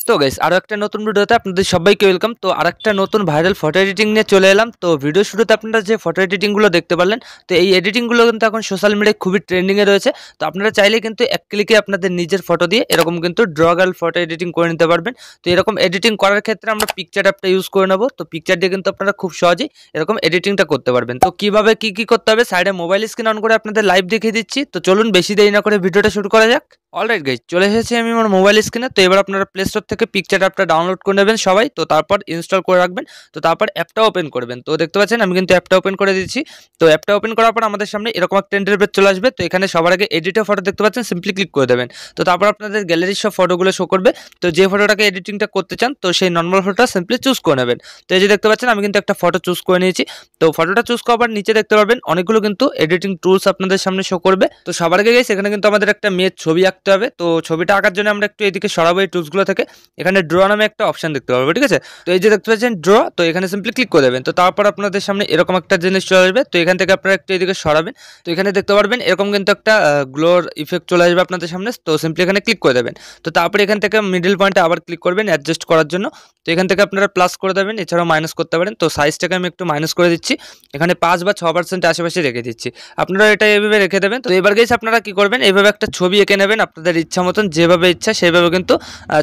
তো গাইস আরো একটা নতুন ভিডিওতে আপনাদের সবাইকে ওয়েলকাম। তো আরেকটা নতুন ভাইরাল ফটো এডিটিং নিয়ে চলে এলাম। তো ভিডিও শুরুতে আপনারা যে ফটো এডিটিং গুলো দেখতে পারলেন, তো এই এডিটিং গুলো কিন্তু এখন সোশ্যাল মিডিয়ায় খুবই ট্রেন্ডিং এ রয়েছে। তো আপনারা চাইলে কিন্তু এক ক্লিকে আপনাদের নিজের ফটো দিয়ে এরকম কিন্তু ড্রগাল ফটো এডিটিং করে নিতে পারবেন। তো এরকম এডিটিং করার ক্ষেত্রে আমরা পিকচার অ্যাপটা ইউজ করে নেব। তো পিকচার দিয়ে কিন্তু আপনারা খুব সহজেই এরকম এডিটিংটা করতে পারবেন। তো কিভাবে কি করতে হবে সাইডে মোবাইল স্ক্রিন অন করে আপনাদের লাইভ দেখিয়ে দিচ্ছি। তো চলুন বেশি দেরি না করে ভিডিওটা শুরু করা যাক। অলরাইট গাইস, চলে এসেছি আমি আমার মোবাইল স্ক্রিনে। তো এবার আপনারা প্লে স্টোর থেকে পিকচার অ্যাপটা ডাউনলোড করে নেবেন সবাই। তো তারপর ইনস্টল করে রাখবেন। তো তারপর অ্যাপটা ওপেন করবেন। তো দেখতে পাচ্ছেন আমি কিন্তু অ্যাপটা ওপেন করে দিচ্ছি। তো অ্যাপটা ওপেন করার পর আমাদের সামনে এরকম একটা ইন্টারফেস চলে আসবে। তো এখানে সবার আগে এডিটে ফটো দেখতে পাচ্ছেন, সিম্পলি ক্লিক করে দেবেন। তো তারপর আপনাদের গ্যালারির সব ফটোগুলো শো করবে। তো যে ফটোটাকে এডিটিংটা করতে চান, তো সেই নর্মাল ফটোটা সিম্পলি চুজ করে নেবেন। তো এই যে দেখতে পাচ্ছেন আমি কিন্তু একটা ফটো চুজ করে নিয়েছি। তো ফটোটা চুজ করার নিচে দেখতে পারবেন অনেকগুলো কিন্তু এডিটিং টুলস আপনাদের সামনে শো করবে। তো সবার আগে গাইস এখানে কিন্তু আমাদের একটা মেয়ের ছবি আঁকতে হবে। তো ছবিটা আঁকার জন্য আমরা একটু এদিকে সরাবো এই টুলসগুলো থেকে। এখানে ড্র নামে একটা অপশন দেখতে পারবো, ঠিক আছে। তো এই যে দেখতে পাচ্ছেন ড্র, তো এখানে সিম্পলি ক্লিক করে দেবেন। তো তারপর আপনাদের সামনে এরকম একটা জিনিস চলে আসবে। তো এখান থেকে আপনারা একটু এদিকে সরাবেন। তো এখানে দেখতে পারবেন এরকম কিন্তু একটা গ্লোর ইফেক্ট চলে আসবে আপনাদের সামনে। তো সিম্পলি এখানে ক্লিক করে দেবেন। তো তারপরে এখান থেকে মিডল পয়েন্টে আবার ক্লিক করবেন অ্যাডজাস্ট করার জন্য। তো এখান থেকে আপনারা প্লাস করে দেবেন, এছাড়াও মাইনাস করতে পারেন। তো সাইজটাকে আমি একটু মাইনাস করে দিচ্ছি, এখানে 5 বা 6% আশেপাশে রেখে দিচ্ছি। আপনারা এটা এইভাবে রেখে দেবেন। তো এবার গেছে আপনারা কি করবেন, এইভাবে একটা ছবি এঁকে নেবেন আপনাদের ইচ্ছা মতন, যেভাবে ইচ্ছা সেভাবে কিন্তু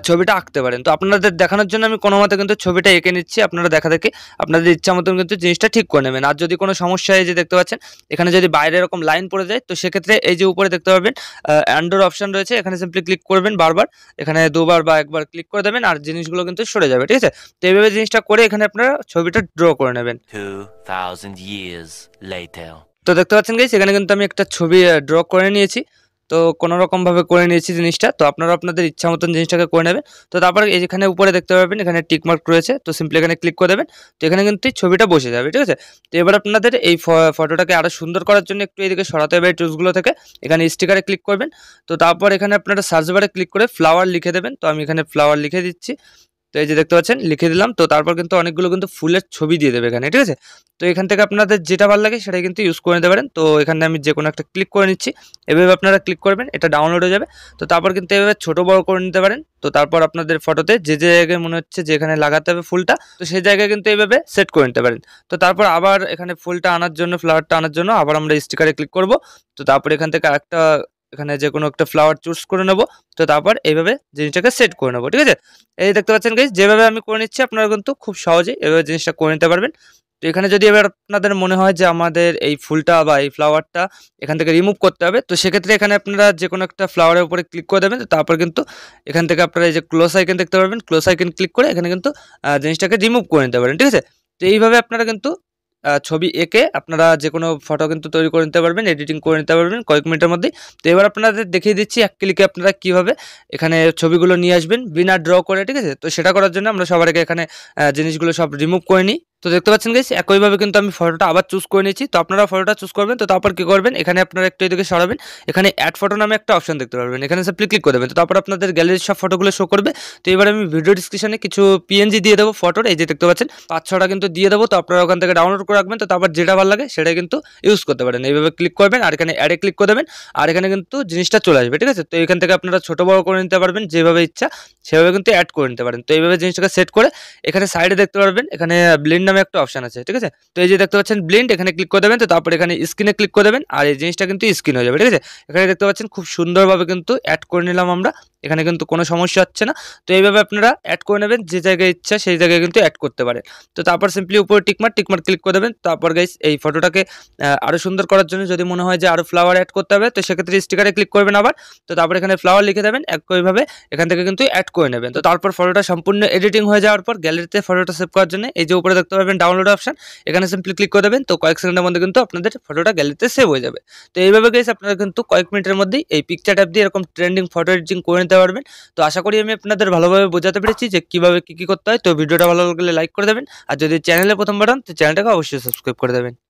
ছবিটা আঁকতে পারেন। তো আপনাদের দেখানোর জন্য আমি কোনো মতে কিন্তু ছবিটা এঁকে নিচ্ছি। আপনারা দেখা দেখে আপনাদের ইচ্ছা মতন কিন্তু জিনিসটা ঠিক করে নেবেন। আর যদি কোনো সমস্যা হয়, যে দেখতে পাচ্ছেন এখানে যদি বাইরে এরকম লাইন পড়ে যায়, তো সেক্ষেত্রে এই যে উপরে দেখতে পাবেন অ্যান্ডোর অপশন রয়েছে, এখানে সিম্পলি ক্লিক করবেন বারবার, এখানে দুবার বা একবার ক্লিক করে দেবেন আর জিনিসগুলো কিন্তু সরে যাবে, ঠিক আছে। তো এইভাবে জিনিসটা করে এখানে আপনারা ছবিটা ড্র করে নেবেন। 2000 years later. তো দেখতে পাচ্ছেন গাইস এখানে কিন্তু আমি একটা ছবি ড্র করে নিয়েছি। তো কোনো রকমভাবে করে নিয়েছি জিনিসটা। তো আপনারা আপনাদের ইচ্ছা মতন জিনিসটাকে করে নেবেন। তো তারপর এখানে উপরে দেখতে পাবেন এখানে টিক মার্ক রয়েছে। তো সিম্পলি এখানে ক্লিক করে দেবেন। তো এখানে কিন্তু এই ছবিটা বসে যাবে, ঠিক আছে। তো এবার আপনাদের এই ফটোটাকে আরও সুন্দর করার জন্য একটু এদিকে সরাতে হবে এই টুলসগুলো থেকে। এখানে স্টিকারে ক্লিক করবেন। তো তারপর এখানে আপনারা সার্চ বারে ক্লিক করে ফ্লাওয়ার লিখে দেবেন। তো আমি এখানে ফ্লাওয়ার লিখে দিচ্ছি। তো এই যে দেখতে পাচ্ছেন লিখে দিলাম। তো তারপর কিন্তু অনেকগুলো কিন্তু ফুলের ছবি দিয়ে দেবে এখানে, ঠিক আছে। তো এখান থেকে আপনাদের যেটা ভালো লাগে সেটাই কিন্তু ইউজ করে নিতে পারেন। তো এখানে আমি যে কোনো একটা ক্লিক করে নিচ্ছি, এভাবে আপনারা ক্লিক করবেন, এটা ডাউনলোড হয়ে যাবে। তো তারপর কিন্তু এভাবে ছোটো বড় করে নিতে পারেন। তো তারপর আপনাদের ফটোতে যে জায়গায় মনে হচ্ছে যে এখানে লাগাতে হবে ফুলটা, তো সেই জায়গায় কিন্তু এইভাবে সেট করে নিতে পারেন। তো তারপর আবার এখানে ফুলটা আনার জন্য, ফ্লাওয়ারটা আনার জন্য আবার আমরা স্টিকারে ক্লিক করব। তো তারপর এখান থেকে আরেকটা এখানে যে কোনো একটা ফ্লাওয়ার চুজ করে নেব। তো তারপর এইভাবে জিনিসটাকে সেট করে নেবো, ঠিক আছে। এই দেখতে পাচ্ছেন গাইস যেভাবে আমি করে নিচ্ছি, আপনারা কিন্তু খুব সহজেই এভাবে জিনিসটা করে নিতে পারবেন। তো এখানে যদি এবার আপনাদের মনে হয় যে আমাদের এই ফুলটা বা এই ফ্লাওয়ারটা এখান থেকে রিমুভ করতে হবে, তো সেক্ষেত্রে এখানে আপনারা যে কোনো একটা ফ্লাওয়ারের উপরে ক্লিক করে দেবেন। তো তারপর কিন্তু এখান থেকে আপনারা এই যে ক্লোজ আইকন দেখতে পারবেন, ক্লোজ আইকন ক্লিক করে এখানে কিন্তু জিনিসটাকে রিমুভ করে নিতে পারেন, ঠিক আছে। তো এইভাবে আপনারা কিন্তু ছবি এঁকে আপনারা যে কোনো ফটো কিন্তু তৈরি করে নিতে পারবেন, এডিটিং করে নিতে পারবেন কয়েক মিনিটের মধ্যেই। তো এবার আপনাদের দেখিয়ে দিচ্ছি এক ক্লিকে আপনারা কীভাবে এখানে ছবিগুলো নিয়ে আসবেন বিনা ড্র করে, ঠিক আছে। তো সেটা করার জন্য আমরা সবার আগে এখানে জিনিসগুলো সব রিমুভ করে নিই। তো দেখতে পাচ্ছেন গাইস একইভাবে কিন্তু আমি ফটোটা আবার চুজ করে নিয়েছি। তো আপনারা ফটোটা চুজ করবেন। তো তারপর কী করবেন, এখানে আপনারা একটু এদিকে সরাবেন, এখানে অ্যাড ফটো নামে একটা অপশন দেখতে পারবেন, এখানে সিম্পলি ক্লিক করে দেবেন। তো তারপর আপনাদের গ্যালারির সব ফটোগুলো শো করবে। তো এবার আমি ভিডিও ডিসক্রিপশনে কিছু পিএনজি দিয়ে দেবো ফটোর, এই যে দেখতে পাচ্ছেন 5-6টা কিন্তু দিয়ে দেবো। তো আপনারা ওখান থেকে ডাউনলোড করে রাখবেন। তো তারপর যেটা ভালো লাগে সেটাই কিন্তু ইউজ করতে পারেন। এইভাবে ক্লিক করবেন আর এখানে অ্যাডে ক্লিক করে দেবেন, আর এখানে কিন্তু জিনিসটা চলে আসবে, ঠিক আছে। তো এখান থেকে আপনারা ছোটো বড় করে নিতে পারবেন, যেভাবে ইচ্ছা সেভাবে কিন্তু অ্যাড করে নিতে পারেন। তো এইভাবে জিনিসটাকে সেট করে এখানে সাইডে দেখতে পারবেন এখানে ব্লেন্ড নামে একটা অপশন আছে, ঠিক আছে। তো এই যে দেখতে পাচ্ছেন ব্লেন্ড, এখানে ক্লিক করে দেবেন। তো তারপর এখানে স্ক্রিনে ক্লিক করে দেবেন আর এই জিনিসটা কিন্তু স্ক্রিন হয়ে যাবে, ঠিক আছে। এখানে দেখতে পাচ্ছেন খুব সুন্দরভাবে কিন্তু অ্যাড করে নিলাম আমরা, এখানে কিন্তু কোনো সমস্যা হচ্ছে না। তো এইভাবে আপনারা অ্যাড করে নেবেন, যে জায়গায় ইচ্ছা সেই জায়গায় কিন্তু অ্যাড করতে পারেন। তো তারপর সিম্পলি উপরে টিকমার্ক ক্লিক করে দেবেন। তারপর গাইস এই ফটোটাকে আরও সুন্দর করার জন্য যদি মনে হয় যে আরও ফ্লাওয়ার অ্যাড করতে হবে, তো সেক্ষেত্রে স্টিকারে ক্লিক করবেন আবার। তো তারপর এখানে ফ্লাওয়ার লিখে দেবেন, একইভাবে এখান থেকে কিন্তু অ্যাড করে নেবেন। তো তারপর ফটোটা সম্পূর্ণ এডিটিং হয়ে যাওয়ার পর গ্যালারিতে ফটোটা সেভ করার জন্য এই যে উপরে দেখতে পাবেন ডাউনলোড অপশন, এখানে সিম্পলি ক্লিক করে দেবেন। তো কয়েক সেকেন্ডের মধ্যে কিন্তু আপনাদের ফটোটা গ্যালারিতে সেভ হয়ে যাবে। তো এইভাবে গাইস আপনারা কিন্তু কয়েক মিনিটের মধ্যেই এই পিকচার অ্যাপ দিয়ে এরকম ট্রেন্ডিং ফটো এডিটিং করে নিতে পারবেন। তো আশা করি আমি আপনাদের ভালোভাবে বোঝাতে পেরেছি যে কীভাবে কী করতে হয়। তো ভিডিওটা ভালো লাগলে লাইক করে দেবেন, আর যদি চ্যানেলে প্রথমবার হন তো চ্যানেলটাকে অবশ্যই সাবস্ক্রাইব করে দেবেন।